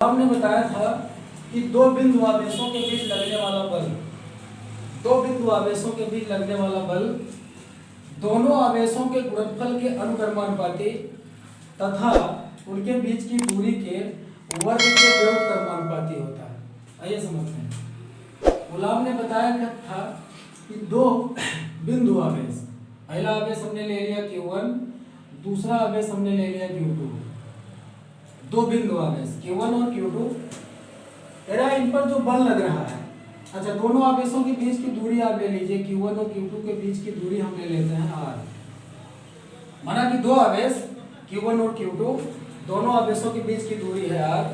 हमने बताया था कि दो बिंदु आवेशों के बीच लगने वाला बल, दो बिंदु आवेशों के बीच लगने वाला बल दोनों आवेशों के गुणनफल के अनुक्रमानुपाती तथा उनके बीच की दूरी के वर्ग के व्युत्क्रमानुपाती होता है। आइए समझते हैं। गुलाम ने बताया था कि दो बिंदु आवेश, पहला आवेश हमने ले लिया Q1, दूसरा आवेश हमने ले लिया Q2। दो बिंदु आवेश Q1 और Q2, इन पर जो बल लग रहा है, अच्छा दोनों आवेशों के बीच की दूरी आप ले लीजिए, Q1 और Q2 के बीच की दूरी हम ले लेते हैं R। माना कि दो आवेश Q1 और Q2, दोनों आवेशों के बीच की दूरी है R।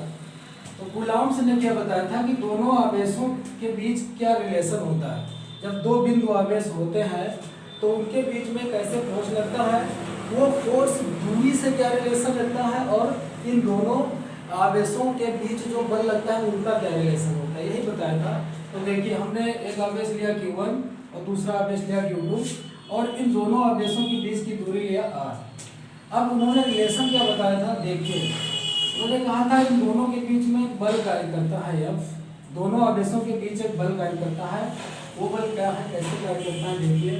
तो कूलॉम्स ने क्या बताया था कि दोनों आवेशों के बीच क्या रिलेशन होता है। जब दो बिंदु आवेश होते हैं तो उनके बीच में कैसे फोर्स लगता है, वो फोर्स दूरी से क्या रिलेशन लगता है और इन दोनों आवेशों के बीच जो बल लगता है उनका क्या रिलेशन होता है, यही बताया था। तो देखिए हमने एक आवेश लिया Q1 और दूसरा आवेश लिया Q2 और इन दोनों आवेशों के बीच की दूरी लिया R। अब उन्होंने रिलेशन क्या बताया था, देखिए उन्होंने कहा था इन दोनों के बीच में बल कार्य करता है F, दोनों आवेशों के बीच एक बल कार्य करता है। वो बल क्या है, कैसे कार्य करता है, देखिए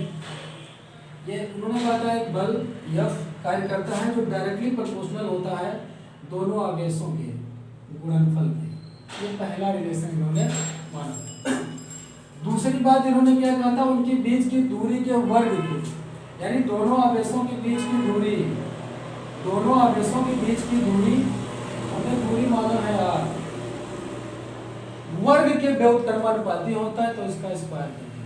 ये उन्होंने कहा था एक बल F कार्य करता है जो डायरेक्टली प्रोपोर्शनल होता है दोनों आवेशों के गुणनफल के। ये पहला रिलेशन इन्होंने माना। दूसरी बात इन्होंने क्या कहा था, उनके बीच की दूरी के वर्ग की, यानी दोनों आवेशों के बीच की दूरी, दोनों आवेशों के बीच की दूरी हमने दूरी माना है R, वर्ग के व्युत्क्रमानुपाती होता है, तो इसका स्क्वायर कर दिया।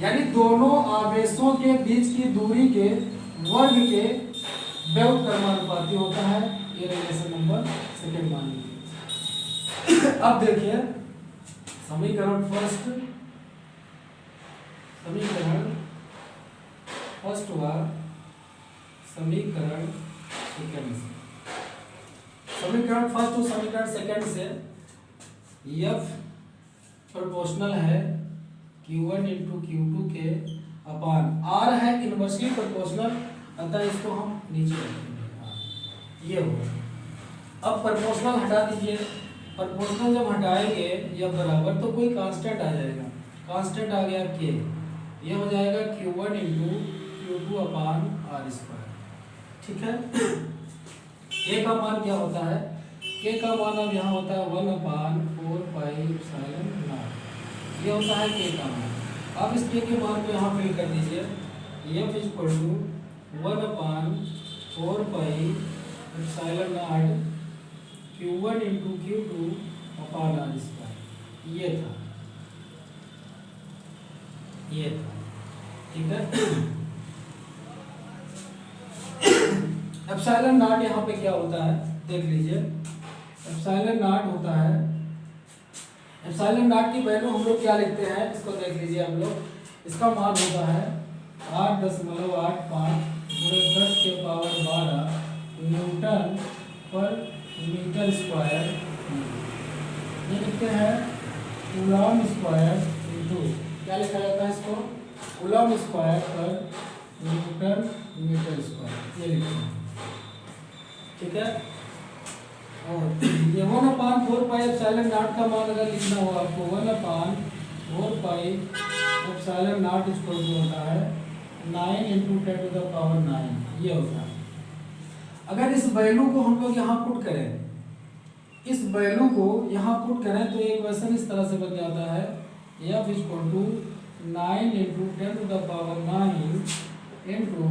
यानी दोनों आवेशों के बीच की दूरी के वर्ग के व्युत्क्रमानुपाती होता है। ये रिलेशन नंबर सेकंड मान लीजिए। अब देखिए समीकरण फर्स्ट हुआ समीकरण सेकंड से, समीकरण फर्स्ट और समीकरण सेकंड से F प्रोपोर्शनल है Q1 इंटू Q2 के अपान R है इनवर्सली प्रोपोर्शनल, अतः इसको हम नीचे रखेंगे। ये हो, अब प्रोपोर्शनल हटा दीजिए। प्रोपोर्शनल जब हटाएंगे या बराबर तो कोई कांस्टेंट आ जाएगा, कांस्टेंट आ गया K, ये हो जाएगा Q1 into Q2 upon R square. ठीक है, K का मान क्या होता है, K का मान अब यहाँ होता है 1/4πε0, ये होता है K का मान। अब इस K के मान को यहाँ फिल कर दीजिए, F equal to 1/4πε0 Q1 into Q2 upon R square. ये था, ठीक है। एप्सिलॉन नॉट यहाँ पे क्या होता है देख लीजिए, एप्सिलॉन नॉट होता है, एप्सिलॉन नॉट की वैल्यू हम लोग क्या लिखते हैं, इसको देख लीजिए हम लोग। इसका मान होता है 8.85 × 10⁻12 न्यूटन पर मीटर स्क्वायर। ये लिखते हैं कूलॉम स्क्वायर इंटू, क्या लिखा जाता है इसको, कूलॉम स्क्वायर पर न्यूटन मीटर स्क्वायर, ये लिखते हैं। ठीक है, और ये 1/4πε0 का मान अगर लिखना हो आपको, 1/4πε0 इक्वल टू होता है 9 × 10⁹, ये होता है। अगर इस वैल्यू को हम लोग यहाँ पुट करें, इस वैल्यू को यहाँ पुट करें तो एक क्वेश्चन इस तरह से बन जाता है, F equal to 9 × 10⁹ into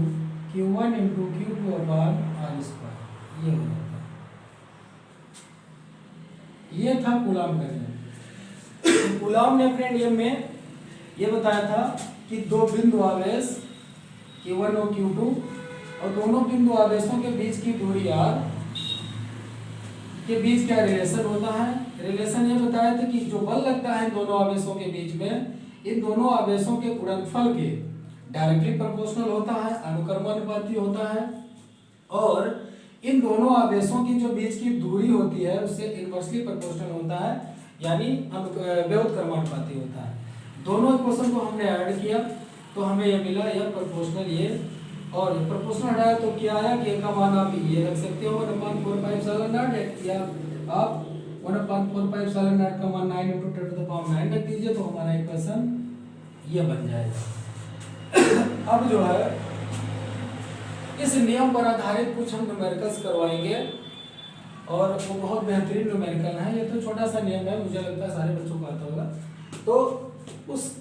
Q1 into Q2 upon R square, ये हो जाता है। ये था कूलॉम का नियम। कूलॉम ने अपने नियम में ये बताया था कि दो बिंदु आवेश Q1 और Q2 और दोनों बिंदु आवेशों के बीच की दूरी R के बीच क्या रिलेशन होता है। रिलेशन ये बताया था कि जो बल लगता है दोनों आवेशों के बीच में, इन दोनों आवेशों के गुणनफल के डायरेक्टली प्रोपोर्शनल होता है, अनुक्रमानुपाती होता है, और इन दोनों आवेशों की जो बीच की दूरी होती है उससे इनवर्सली प्रोपोर्शनल होता है, यानी व्युत्क्रमानुपाती होता है। दोनों इक्वेशन को हमने ऐड किया तो हमें ये मिला, यह प्रोपोर्शनल ये और प्रोपोर्शनल हटाया तो क्या आया, K का मान आप ये रख सकते हो 1/4πε0 या आप 1/4 का मान 9 × 10⁹ रख दीजिए तो हमारा इक्वेशन ये बन जाएगा। अब जो है इस नियम पर आधारित कुछ हम न्यूमेरिकल्स करवाएंगे और वो बहुत बेहतरीन न्यूमेरिकल है। ये तो छोटा सा नियम है, मुझे लगता है सारे बच्चों को आता होगा। तो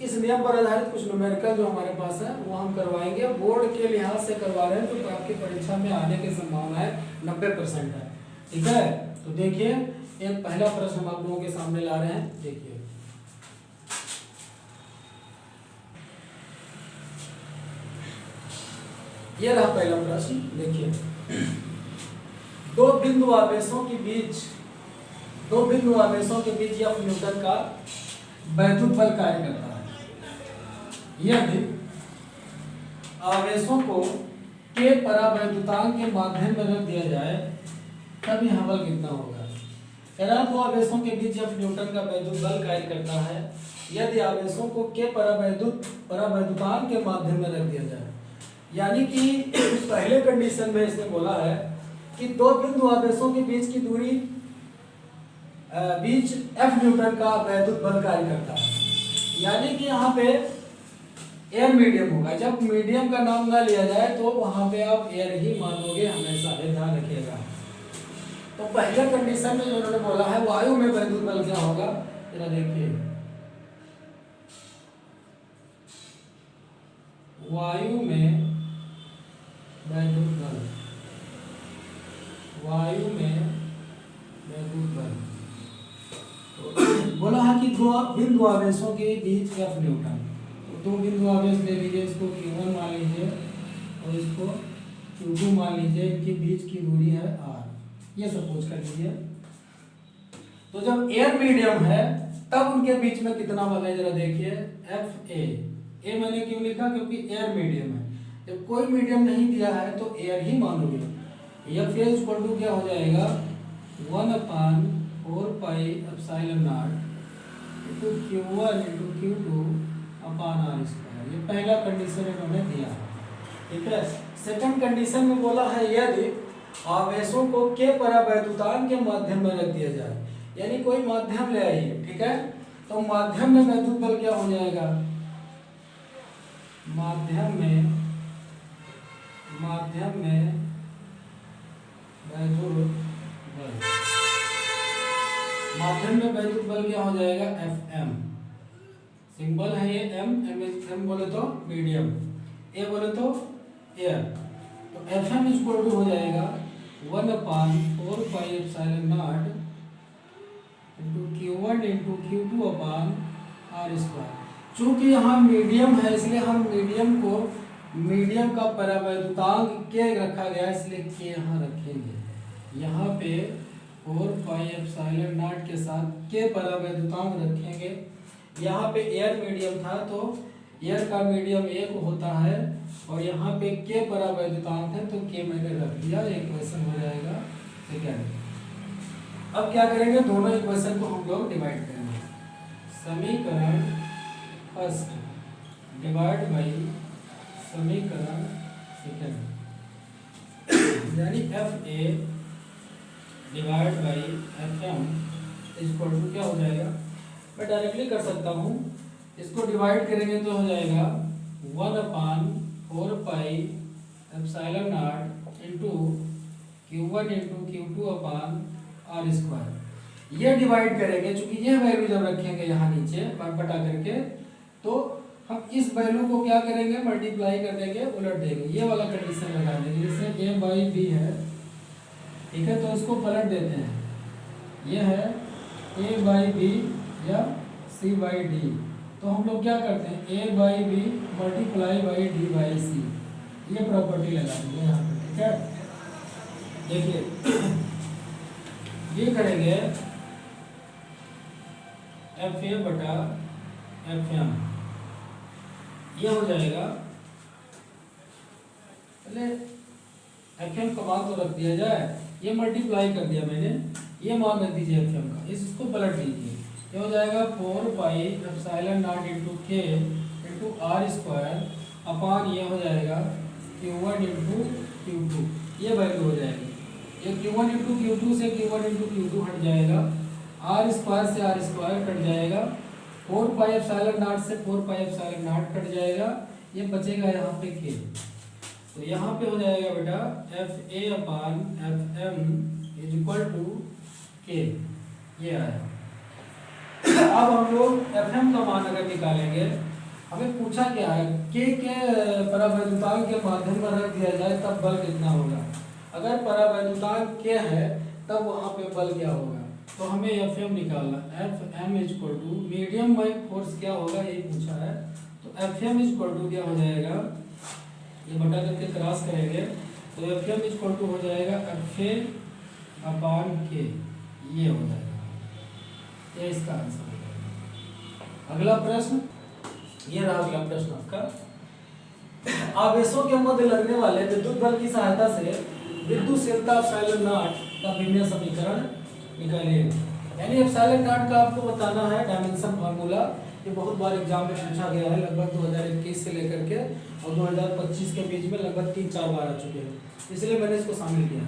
इस नियम पर आधारित कुछ न्यूमेरिकल जो हमारे पास है वो हम करवाएंगे। बोर्ड के लिहाज से करवा रहे हैं तो आपकी परीक्षा में आने की संभावना 90% है। ठीक है, तो देखिए एक पहला प्रश्न हम आप लोगों के सामने ला रहे हैं। देखिए ये रहा पहला प्रश्न। देखिए दो बिंदु आवेशों के बीच F न्यूटन का वैद्युत बल कार्य करता है। यदि आवेशों को के परावैद्युतांक के माध्यम में रख दिया जाए तब यह बल कितना होगा। कह रहा दो आवेशों के बीच F न्यूटन का वैद्युत बल कार्य करता है यदि आवेशों को के परावैद्युतांक के माध्यम में रख दिया जाए। यानी कि पहले कंडीशन में इसने बोला है कि दो बिंदु आवेशों के बीच की दूरी बीच F न्यूटन का वैद्युत बल कार्य करता है। यानी कि यहाँ पे एयर मीडियम होगा। जब मीडियम का नाम ना लिया जाए तो वहां पे आप एयर ही मानोगे हमेशा, ध्यान रखिएगा। तो पहले कंडीशन में जो उन्होंने बोला है वायु में वैद्युत बल क्या होगा, जरा देखिए। वायु में वैद्युत बल, वायु में वैद्युत बल तो बोला है कि दो बिंदु आवेशों के बीच F न्यूटन। तो दो बिंदु आवेश ले लीजिए, इसको Q1 मान लीजिए और इसको Q2 मान लीजिए। इनके बीच की दूरी है R, ये सपोज कर लीजिए। तो जब एयर मीडियम है तब उनके बीच में कितना बल है, जरा देखिए। FA मैंने क्यों लिखा, क्योंकि एयर मीडियम है। जब कोई मीडियम नहीं दिया है तो एयर ही मानोगे। FA इक्वल टू क्या हो जाएगा 1/4 pi epsilon not into Q1 into Q2 upon R²। ये पहला कंडीशन इन्होंने दिया है। ठीक है, सेकंड कंडीशन में बोला है यदि आवेशों को के परावैद्युतांक के माध्यम में रख दिया जाए। यानी कोई माध्यम ले आइए, ठीक है। तो माध्यम में वैद्युत बल क्या हो जाएगा, माध्यम में वैद्युत बल, माध्यम में वैद्युत बल क्या हो जाएगा Fm। सिंबल है ये M बोले तो मीडियम, A बोले तो एयर। तो Fm इक्वल टू हो जाएगा 1/4 pi epsilon not into Q1 into Q2 upon R²। चूंकि यहाँ मीडियम है इसलिए हम मीडियम का परावैद्युतांक के रखा गया, इसलिए के यहाँ रखेंगे। यहाँ पे 4 पाई एप्सिलॉन नॉट के साथ के परावैद्युतांक रखेंगे। यहाँ पे एयर मीडियम था तो एयर का मीडियम एक होता है और यहाँ पे के परावैद्युतांक है तो के मैंने रख दिया। इक्वेशन हो जाएगा सेकेंड। अब क्या करेंगे, दोनों इक्वेशन को हम लोग डिवाइड करेंगे। समीकरण फर्स्ट डिवाइड बाई समीकरण सेकेंड, यानी FA divide by FM equal to क्या हो जाएगा, मैं डायरेक्टली कर सकता हूँ। इसको डिवाइड करेंगे तो हो जाएगा 1/4 pi epsilon not into Q1 into Q2 upon R²। ये डिवाइड करेंगे, चूंकि ये वैल्यू जब रखेंगे यहाँ नीचे बटा करके तो हम इस वैल्यू को क्या करेंगे, मल्टीप्लाई कर देंगे, उलट देंगे। ये वाला कंडीशन लगा देंगे, जैसे A/B है, ठीक है। तो इसको पलट देते हैं, ये है A/B या C/D। तो हम लोग क्या करते हैं A/B मल्टीप्लाई बाई D/C, ये प्रॉपर्टी लगा देंगे यहाँ पे, ठीक है। देखिए ये करेंगे FA बटा FM, ये हो जाएगा। पहले FM का मान तो रख दिया जाए, ये मल्टीप्लाई कर दिया मैंने, ये मान रख दीजिए FM का, इसको पलट दीजिए। ये हो जाएगा 4 पाई epsilon not into K into R² upon ये हो जाएगा Q1 इनटू Q2, ये वैल्यू हो जाएगी। ये Q1 इनटू Q2 से Q1 इनटू Q2 हट जाएगा आर स्क्वायर से आर स्क्वायर कट जाएगा, 4 पाई एप्सिलॉन नॉट से 4 पाई एप्सिलॉन नॉट कट जाएगा, ये बचेगा यहाँ पे के। तो यहाँ पे हो जाएगा बेटा F A upon F M is equal to K, ये आया। अब हम लोग एफ एम का मान अगर निकालेंगे, हमें पूछा क्या है, के परावैद्युतांक के माध्यम में रख दिया जाए तब बल कितना होगा। अगर परावैद्युतांक के है तब वहाँ पे बल क्या होगा, तो हमें एफ एम निकालना। F M is equal to medium by force क्या होगा ये पूछा है, तो F M is equal to क्या हो जाएगा, ये बटा करके क्रॉस करेंगे तो F M is equal to हो जाएगा एफ ए अपान के, ये हो जाएगा, ये इसका आंसर हो जाएगा। अगला प्रश्न, ये रहा अगला प्रश्न आपका। आवेशों के मध्य लगने वाले विद्युत बल की सहायता से विद्युतशीलता एप्सिलॉन नॉट का विमीय समीकरण निकालिए। यानी एप्सिलॉन नॉट का आपको बताना है डायमेंशन फार्मूला, ये बहुत बार एग्जाम में पूछा गया है, लगभग 2021 से लेकर के और 2025 के बीच में लगभग 3-4 बार आ चुके हैं, इसलिए मैंने इसको शामिल किया।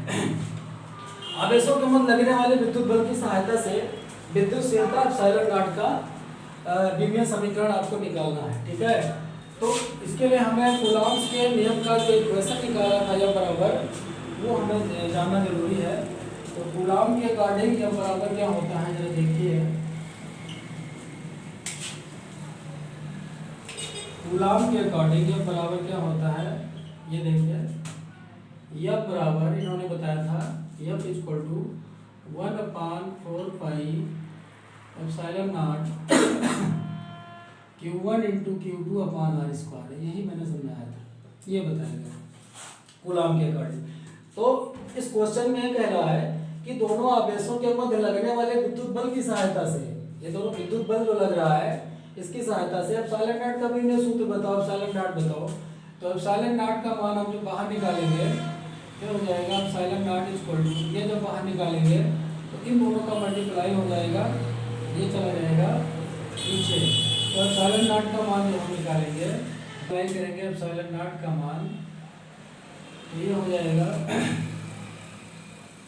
आवेशों के मध्य लगने वाले विद्युत बल की सहायता से विद्युतशीलता एप्सिलॉन नॉट का विमीय समीकरण आपको निकालना है, ठीक है। तो इसके लिए हमें कूलॉम्स के नियम का जो इक्वेशन निकाला था या बराबर, वो हमें जानना जरूरी है। तो कूलॉम के अकॉर्डिंग या बराबर क्या होता है जरा देखिए। कूलॉम के अकॉर्डिंग या बराबर क्या होता है, ये देखिए, यह बराबर इन्होंने बताया था F equal to 1/4 pi epsilon naught Q1 into Q2 upon R square, यही मैंने समझाया था, ये बताया गया कूलॉम के अकॉर्डिंग। तो इस क्वेश्चन में कह रहा है कि दोनों आवेशों के मध्य लगने वाले विद्युत बल की सहायता से, ये दोनों विद्युत बल जो लग रहा है इसकी सहायता से एप्सिलॉन नॉट का विमीय सूत्र बताओ, एप्सिलॉन नॉट बताओ। तो एप्सिलॉन नॉट का मान हम जो बाहर निकालेंगे क्या हो जाएगा, एप्सिलॉन नॉट इक्वल टू, ये जब बाहर निकालेंगे तो इन दोनों का मल्टीप्लाई हो जाएगा, ये चला जाएगा पीछे। तो एप्सिलॉन नॉट का मान जो हम निकालेंगे, अप्लाई करेंगे एप्सिलॉन नॉट का मान, तो ये हो जाएगा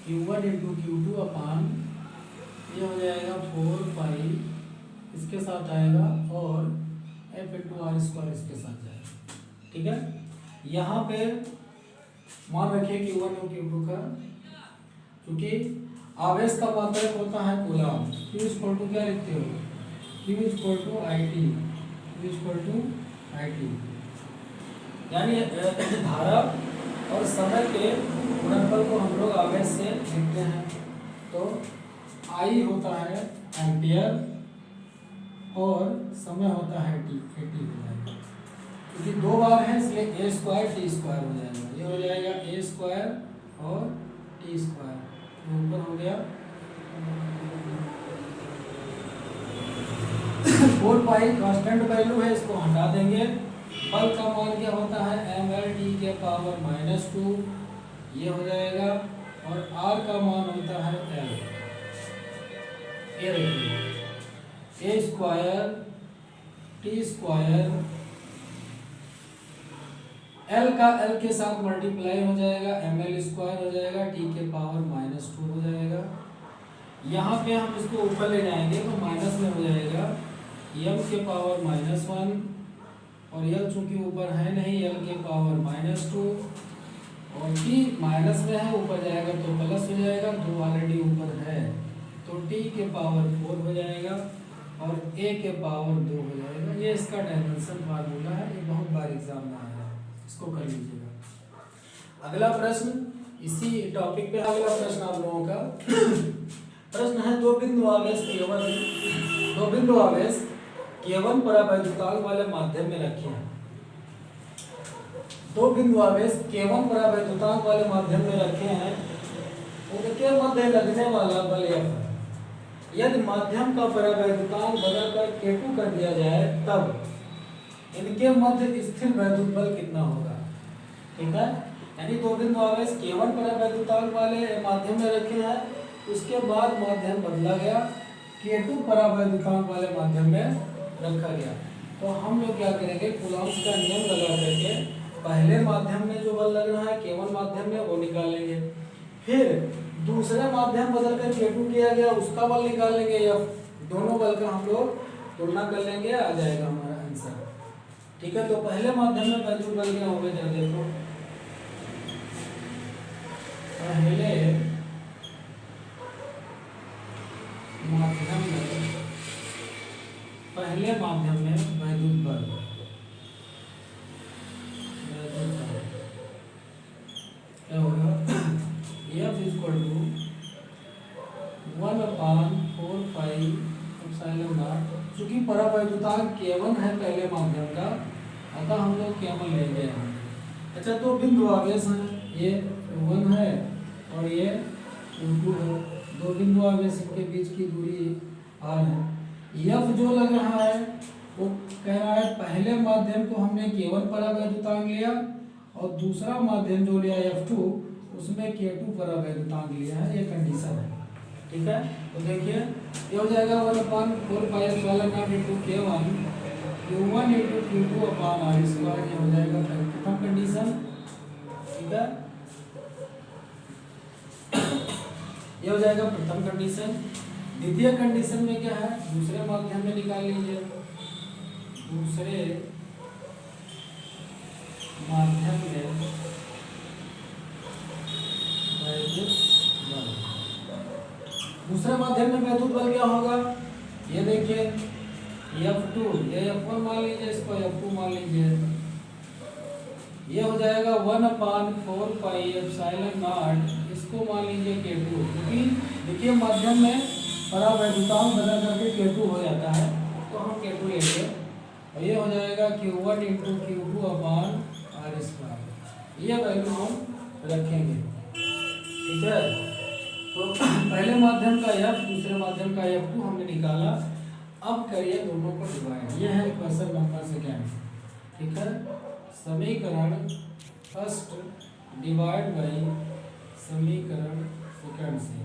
Q1 इंटू Q2 अपान, ये हो जाएगा 4 पाई, इसके साथ आएगा और F इंटू आर स्क्वायर इसके साथ जाएगा, ठीक है। यहाँ पे मान रखिए Q1 और Q2 का, क्योंकि आवेश का मात्रक होता है कूलॉम। Q इक्वल टू क्या लिखते हो, Q equal to IT, Q equal to IT, यानी धारा और समय के गुणनफल को हम लोग आवेश से लिखते हैं। तो I होता है एम्पियर और समय होता है T, AT हो जाएगा, क्योंकि दो बार है इसलिए A स्क्वायर T स्क्वायर हो जाएगा, ये हो जाएगा A स्क्वायर और T स्क्वायर, ऊपर हो गया 4 पाई कांस्टेंट वैल्यू है, इसको हटा देंगे। बल का मान क्या होता है mL/T के पावर -2, ये हो जाएगा, और R का मान होता है L, ये देखिए A square T square, L का L के साथ मल्टीप्लाई हो जाएगा, mL स्क्वायर हो जाएगा, T के पावर -2 हो जाएगा। यहाँ पे हम इसको ऊपर ले जाएंगे तो माइनस में हो जाएगा m के पावर -1, और L चूंकि ऊपर है नहीं, L के पावर -2, और T माइनस में है, ऊपर जाएगा तो प्लस हो जाएगा, 2 ऑलरेडी ऊपर है तो T के पावर 4 हो जाएगा और A के पावर 2 हो जाएगा। ये इसका डायमेंशन फार्मूला है, ये बहुत बार एग्जाम में आया है, इसको कर लीजिएगा। अगला प्रश्न इसी टॉपिक पे, अगला प्रश्न आप लोगों का प्रश्न है, दो बिंदु आवेश केवल परावैद्युतांक वाले माध्यम में रखे हैं। दो बिंदु आवेश केवल परावैद्युतांक वाले माध्यम में रखे हैं, उनके मध्य लगने वाला बल F है। यदि माध्यम का परावैद्युतांक बदलकर K2 कर दिया जाए तब इनके मध्य स्थिर वैद्युत बल कितना होगा, ठीक है। यानी दो बिंदु आवेश केवल परावैद्युतांक वाले माध्यम में रखे हैं, उसके बाद माध्यम बदला गया, K2 परावैद्युतांक वाले माध्यम में रखा गया। तो हम लोग क्या करेंगे, कूलॉम्स का नियम लगा करके पहले माध्यम में जो बल लग रहा है केवल माध्यम में वो निकालेंगे, फिर दूसरे माध्यम बदल कर K2 किया गया उसका बल निकाल लेंगे या दोनों बल का हम लोग तुलना कर लेंगे, आ जाएगा हमारा आंसर। ठीक है, तो पहले माध्यम में वैद्युत बल क्या होगा जरा देखो। पहले माध्यम में वैद्युत बल क्या होगा, F इक्वल टू 1/4πε0। चूंकि परावैद्युतांक K1 है पहले माध्यम का, अतः हम लोग K1 लेंगे यहाँ। अच्छा, तो बिंदु आवेश है, ये 1 है और ये 2 है, दो बिंदु आवेश के बीच की दूरी r है। F जो लग रहा है वो कह रहा है पहले माध्यम को हमने K1 परावैद्युतांक लिया और दूसरा माध्यम जो लिया F2 उसमें K2 परावैद्युतांक लिया है, ये कंडीशन है। ठीक है, तो देखिए ये हो जाएगा 1/4πε0 into K1 Q1 into Q2 upon r square, ये हो जाएगा प्रथम कंडीशन। ठीक है, ये हो जाएगा प्रथम कंडीशन। द्वितीय कंडीशन में क्या है, दूसरे माध्यम में निकाल लीजिए। दूसरे माध्यम में वैद्युत बल, दूसरे माध्यम में वैद्युत बल क्या होगा, ये देखिए F2, ये F1 मान लीजिए, इसको F2 मान लीजिए, ये हो जाएगा 1/4πε0, इसको मान लीजिए K2, क्योंकि देखिए माध्यम में परावैद्युतांक बदल करके K2 हो जाता है, तो हम K2 लेंगे और ये हो जाएगा Q1 into Q2 upon r square, ये वैल्यू हम रखेंगे। ठीक है, तो पहले माध्यम का F, दूसरे माध्यम का F2 हमने निकाला। अब करिए दोनों को डिवाइड, ये है क्वेश्चन नंबर सेकेंड। ठीक है, समीकरण फर्स्ट डिवाइड बाई समीकरण सेकंड से।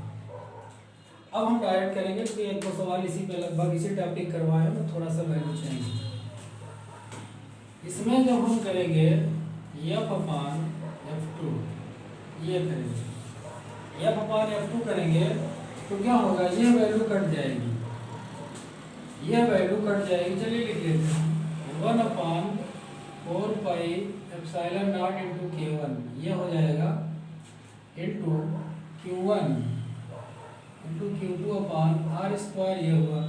अब हम डायरेक्ट करेंगे क्योंकि एक दो सवाल इसी पे लगभग इसी टॉपिक करवाए हैं, थोड़ा सा वैल्यू चाहिए। इसमें जब हम करेंगे F अपॉन F2, ये करेंगे F अपॉन F2 करेंगे तो क्या होगा, ये वैल्यू कट जाएगी, ये वैल्यू कट जाएगी। चलिए लिख लेते हैं 1/4πε0 इंटू K1, ये हो जाएगा into Q1 into Q2 upon r square, ये हुआ।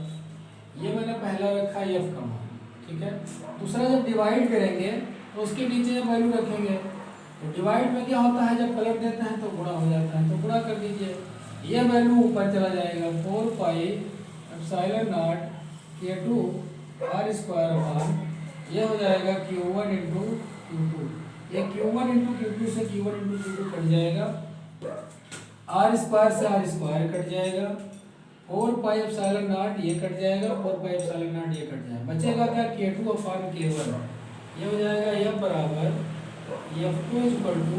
ये मैंने पहला रखा F का मान। ठीक है, दूसरा जब डिवाइड करेंगे तो उसके नीचे वैल्यू रखेंगे। तो डिवाइड में क्या होता है, जब पलट देते हैं तो गुणा हो जाता है, तो गुणा कर दीजिए, ये वैल्यू ऊपर चला जाएगा 4πε0 K2 r स्क्वायर अपॉन, ये हो जाएगा Q1 इंटू Q2, ये Q1 इंटू Q2 से Q1 इंटू Q2 कट जाएगा, r स्क्वायर से r स्क्वायर कट जाएगा, 4πε0 ये कट जाएगा, 4πε0 ये कट जाएगा, बचेगा क्या K2 अपॉन K1, ये हो जाएगा F बराबर F2 इक्वल टू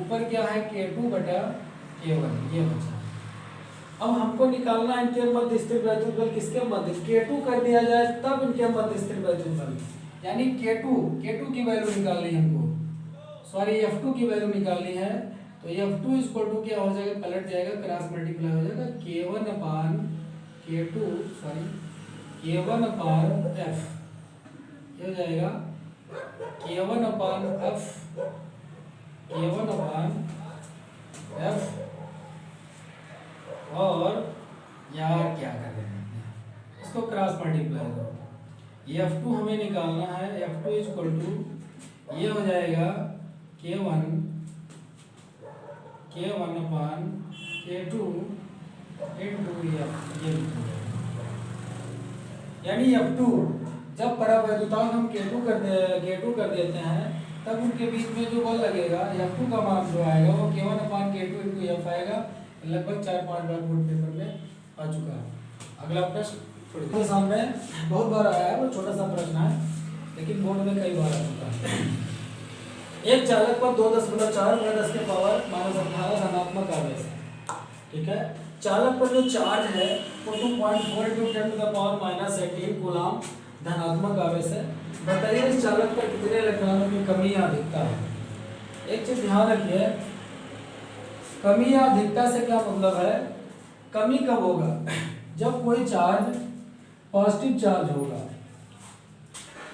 ऊपर क्या है K2 बटा K1, ये बचा। अब हमको निकालना है इनके मध्य स्थिर वैद्युत बल, किसके मध्य, K2 कर दिया जाए तब इनके मध्य स्थिर वैद्युत बल, यानी K2 की वैल्यू निकालनी है हमको, सॉरी F2 की वैल्यू निकालनी है। तो F2 इक्वल टू क्या हो जाएगा, पलट जाएगा, क्रॉस मल्टीप्लाई हो जाएगा, K1 upon K2 sorry K1 upon F, ये हो जाएगा K1 upon F, K1 upon F, और यार क्या कर रहे हैं, इसको क्रॉस मल्टीप्लाई करो, ये F2 हमें निकालना है, F2 इक्वल टू ये हो जाएगा K1 upon K2 into F, ये यानी F2 जब परावैद्युतांक हम K2 कर देते हैं तब उनके बीच में जो बल लगेगा F2 का मान जो आएगा वो K1 upon K2 into F आएगा। लगभग 4-5 बार बोर्ड पेपर में आ चुका है। अगला प्रश्न थोड़ी सामने बहुत बार आया है, वो छोटा सा प्रश्न है लेकिन बोर्ड में कई बार आ चुका है। एक चालक पर 2.4 के पावर -18 धनात्मक आवेश है। ठीक है, चालक पर जो चार्ज है वो 2.4 × 10⁻18 कूलम धनात्मक आवेश है। बताइए इस चालक पर कितने इलेक्ट्रॉनों की कमी या अधिकता है। एक चीज ध्यान रखिए, कमी या अधिकता से क्या मतलब है? कमी कब होगा? जब कोई चार्ज पॉजिटिव चार्ज होगा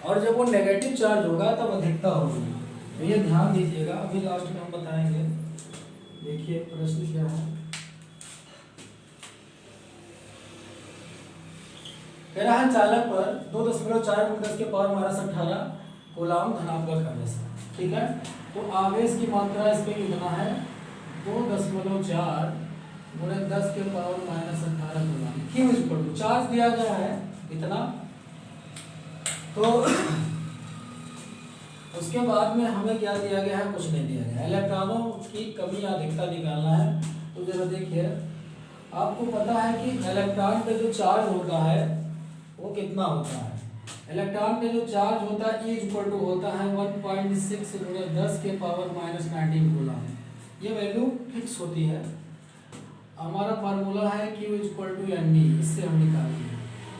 और जब वो नेगेटिव चार्ज होगा तब अधिकता होगी। तो ये ध्यान दीजिएगा, अभी लास्ट में हम बताएंगे। देखिए प्रश्न क्या है, कह रहा है चालक पर 2.4 × 10⁻⁻18 कूलाम धनात्मक आवेश है। ठीक है, तो आवेश की मात्रा इस पे कितना है? 2.4 × 10⁻⁻18 कूलाम। क्यों इक्वल टू चार्ज दिया गया है इतना, तो उसके बाद में हमें क्या दिया गया है? कुछ नहीं दिया गया है। इलेक्ट्रॉनों की कमी या अधिकता निकालना है। तो जरा देखिए, आपको पता है कि इलेक्ट्रॉन पे जो चार्ज होता है वो कितना होता है? इलेक्ट्रॉन पे जो चार्ज होता है E इक्वल टू होता है 1.6 × 10⁻⁻19 कूलम। ये वैल्यू फिक्स होती है। हमारा फार्मूला है Q इक्वल टू ND, इससे हम निकालेंगे।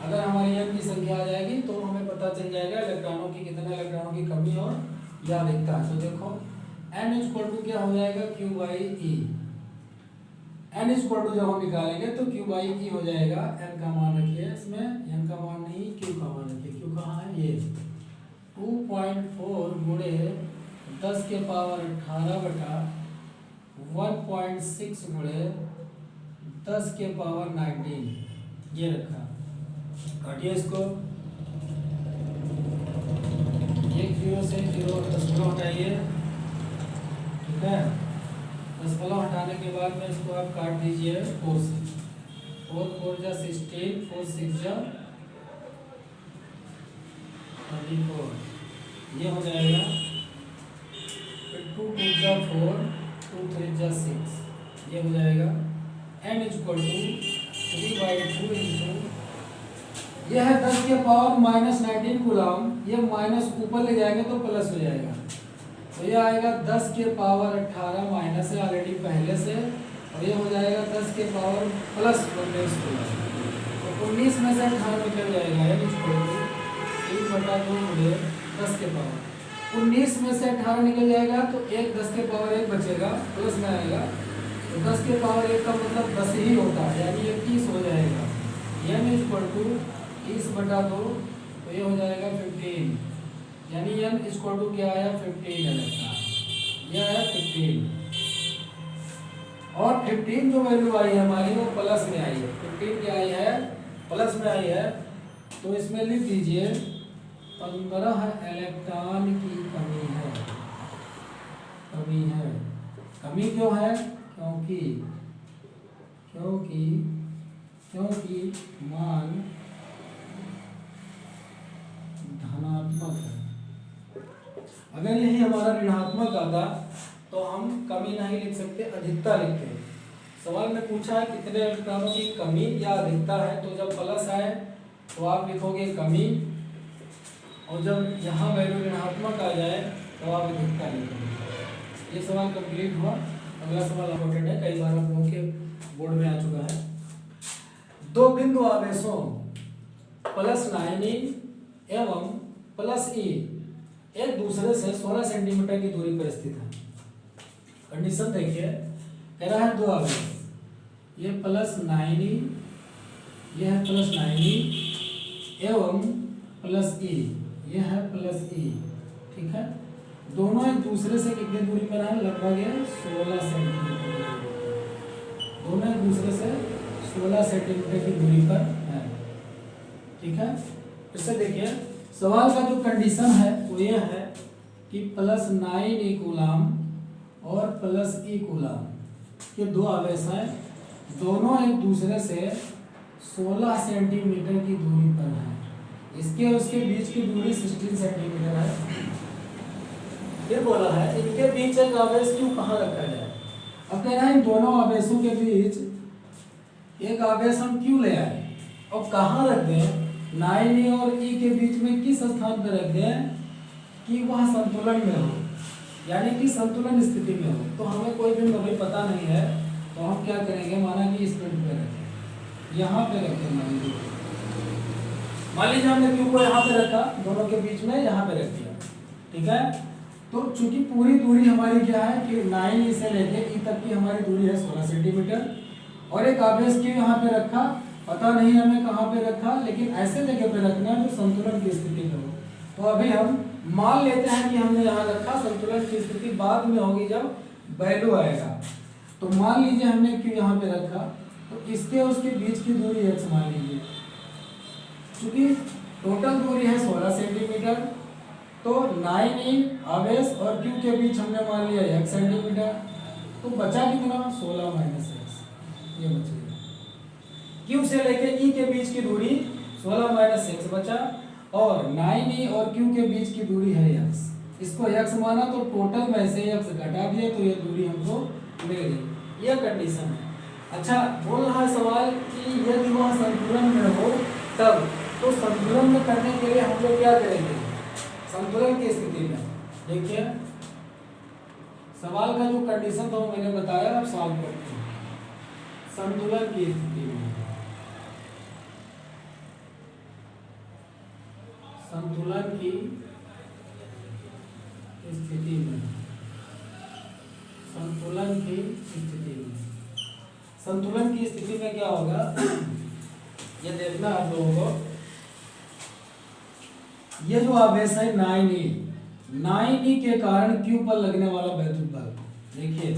अगर हमारी n की संख्या आ जाएगी तो हमें पता चल जाएगा इलेक्ट्रॉनों की कितने इलेक्ट्रॉनों की कमी और या अधिकता है। तो देखो n इक्वल टू क्या हो जाएगा? Q/E। n इक्वल टू जब हम निकालेंगे तो Q/E हो जाएगा। n का मान रखिए, इसमें n का मान नहीं Q का मान रखिए। Q कहाँ है? ये 2.4 × 10⁻18/1.6 × 10⁻19 ये रखा। काटिए इसको, 1 0 से 0 दशमलव हटाइए। ठीक है, दशमलव हटाने के बाद में इसको आप काट दीजिए 4 से। 4 4 जा 16, 4 6 जा 34, ये हो जाएगा। फिर 2 2 जा 4, 2 3 जा 6, ये हो जाएगा। n इक्वल टू 3/2 इंटू, यह है 10⁻⁻19 कूलम। ये माइनस ऊपर ले जाएंगे तो प्लस हो जाएगा। तो ये आएगा 10⁻18 माइनस है ऑलरेडी पहले से, और ये हो जाएगा 10⁻+19 कूलम। तो 19 में से 18 निकल जाएगा। n equal to 1/2 × 10⁻। 19 में से 18 निकल जाएगा तो 1 10⁻1 बचेगा, प्लस में आएगा। तो 10⁻1 का मतलब 10 ही होता है, यानी ये 30 हो जाएगा। n इक्वल टू 30/2, तो ये हो जाएगा 15, यानी n इक्वल टू क्या आया? 15 इलेक्ट्रॉन। यह है 15, और 15 जो वैल्यू आई है हमारी वो प्लस में आई है। 15 क्या आई है? प्लस में आई है। तो इसमें लिख दीजिए 15 इलेक्ट्रॉन की कमी है। कमी है। कमी क्यों है? क्योंकि मान धनात्मक है। अगर यही हमारा ऋणात्मक आता तो हम कमी नहीं लिख सकते, अधिकता लिखते। सवाल में पूछा है कितने इलेक्ट्रॉनों की कमी या अधिकता है, तो जब प्लस आए तो आप लिखोगे कमी, और जब यहाँ वैल्यू ऋणात्मक आ जाए तो आप अधिकता लिखोगे। ये सवाल कंप्लीट हुआ। अगला सवाल इंपॉर्टेंट है, कई बार आप लोगों के बोर्ड में आ चुका है। दो बिंदु आवेशों +9e एवं +e एक दूसरे से 16 सेंटीमीटर की दूरी पर स्थित है। कंडीशन देखिए, कह रहा है दो आवेश, ये +9e, ये है +9e एवं +e, ये है +e। ठीक है, दोनों एक दूसरे से कितनी दूरी पर है? लगभग 16 सेंटीमीटर। दोनों एक दूसरे से 16 सेंटीमीटर की दूरी पर है। ठीक है, इससे देखिए सवाल का जो कंडीशन है वो ये है कि +9e कूलम और +e कूलम, ये दो आवेश हैं, दोनों एक दूसरे से 16 सेंटीमीटर की दूरी पर है। इसके उसके बीच की दूरी 16 सेंटीमीटर है। फिर बोला है इनके बीच एक आवेश क्यों कहाँ रखा जाए। अब कह रहा है इन दोनों आवेशों के बीच एक आवेश हम क्यों ले आए और कहाँ रख दें? 9e और e के बीच में किस स्थान पर रख दें कि वह संतुलन में हो, यानी कि संतुलन स्थिति में हो। तो हमें कोई भी अभी पता नहीं है, तो हम क्या करेंगे? माना कि इस पॉइंट पे रखें, यहाँ पे रखें। मान लीजिए हमने क्यू को यहाँ पे रखा, दोनों के बीच में यहाँ पे रख दिया। ठीक है, तो चूंकि पूरी दूरी हमारी क्या है कि 9 से लेके ई तक की हमारी दूरी है 16 सेंटीमीटर, और एक आवेश क्यों यहाँ पे रखा पता नहीं हमें कहाँ पे रखा, लेकिन ऐसे जगह पे रखना है जो संतुलन की स्थिति में हो। तो अभी हम मान लेते हैं कि हमने यहाँ रखा, संतुलन की स्थिति बाद में होगी जब वैल्यू आएगा। तो मान लीजिए हमने क्यों यहाँ पे रखा, तो इसके उसके बीच की दूरी x मान लीजिए, क्योंकि टोटल दूरी है 16 सेंटीमीटर, तो 9 आवेश और q के बीच हमने मान लिया 1 सेंटीमीटर, तो बचा कितना 16 माइनस x, ये बचेगा। q से लेके e के बीच की दूरी 16 माइनस x बचा, और 9 और q के बीच की दूरी है x, इसको x माना तो टोटल में से x घटा दिया तो ये दूरी हमको मिल गई। ये कंडीशन है। अच्छा, बोल रहा है सवाल कि यदि वह संतुलन में हो तब, तो संतुलन में करने के लिए हम लोग क्या करेंगे संतुलन की स्थिति में। देखिए सवाल का जो कंडीशन था वो मैंने बताया, अब सॉल्व करते हैं। संतुलन की स्थिति में, संतुलन की स्थिति में, संतुलन की स्थिति में, संतुलन की स्थिति में क्या होगा ये देखना आप लोगों को। ये जो आवेश है 9e के कारण q पर लगने वाला वैद्युत बल, देखिए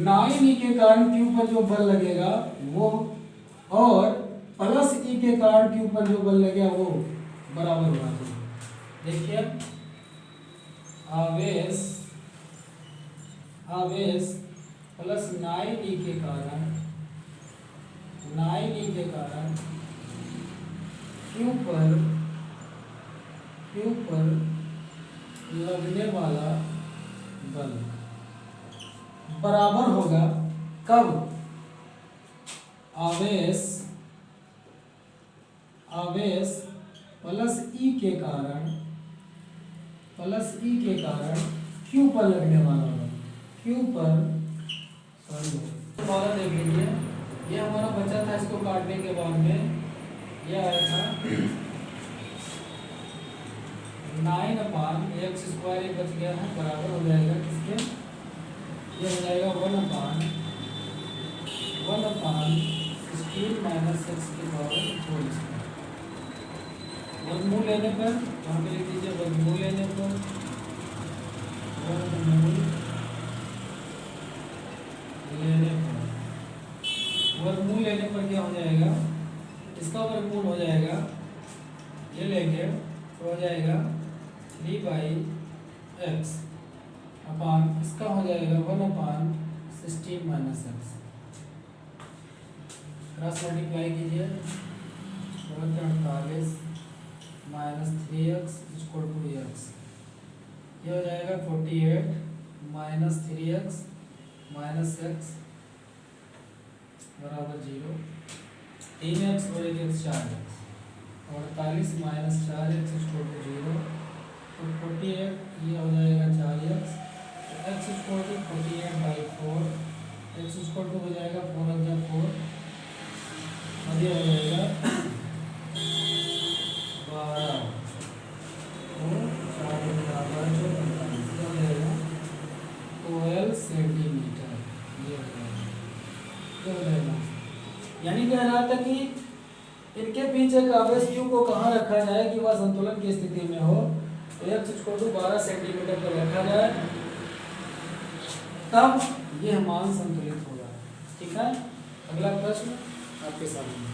9e के कारण q पर जो बल लगेगा वो, और प्लस e के कारण q पर जो बल लगेगा वो बराबर होना चाहिए। देखिए आवेश प्लस 9e के कारण, 9e के कारण q पर लगने वाला बल बराबर होगा कब, आवेश प्लस ई के कारण, क्यू पर लगने वाला बल, क्यू पर सॉरी देख लीजिए, ये हमारा बचा था, इसको काटने के बाद में ये आया था 9/x² एक बच गया है, बराबर हो जाएगा किसके, ये हो जाएगा 1/16 माइनस x की पावर 4। वर्गमूल लेने पर वहाँ पे लिख दीजिए, वर्गमूल लेने पर, वर्गमूल लेने पर क्या हो जाएगा, इसका वर्गमूल हो जाएगा, ये लेंगे तो हो जाएगा 3/x अपान, इसका हो जाएगा 1/16 माइनस x। क्रॉस मल्टीप्लाई कीजिए, 48 minus 3x equal to x, ये हो जाएगा 48 माइनस 3x माइनस x बराबर 0, 3x और 1x 4x, 48 minus 4x equal to 0, तो 48 ये हो जाएगा 4x, तो x equal to 48/4, x equal to हो जाएगा 4/4, और ये हो जाएगा 12, तो 12 सेंटीमीटर, ये हो जाएगा। यानी कह रहा था कि इनके बीच एक आवेश q को कहाँ रखा जाए कि वह संतुलन की स्थिति में हो, तो x इक्वल टू 12 सेंटीमीटर पर रखा जाए, तब यह मान संतुलित होगा। ठीक है, अगला प्रश्न आपके सामने।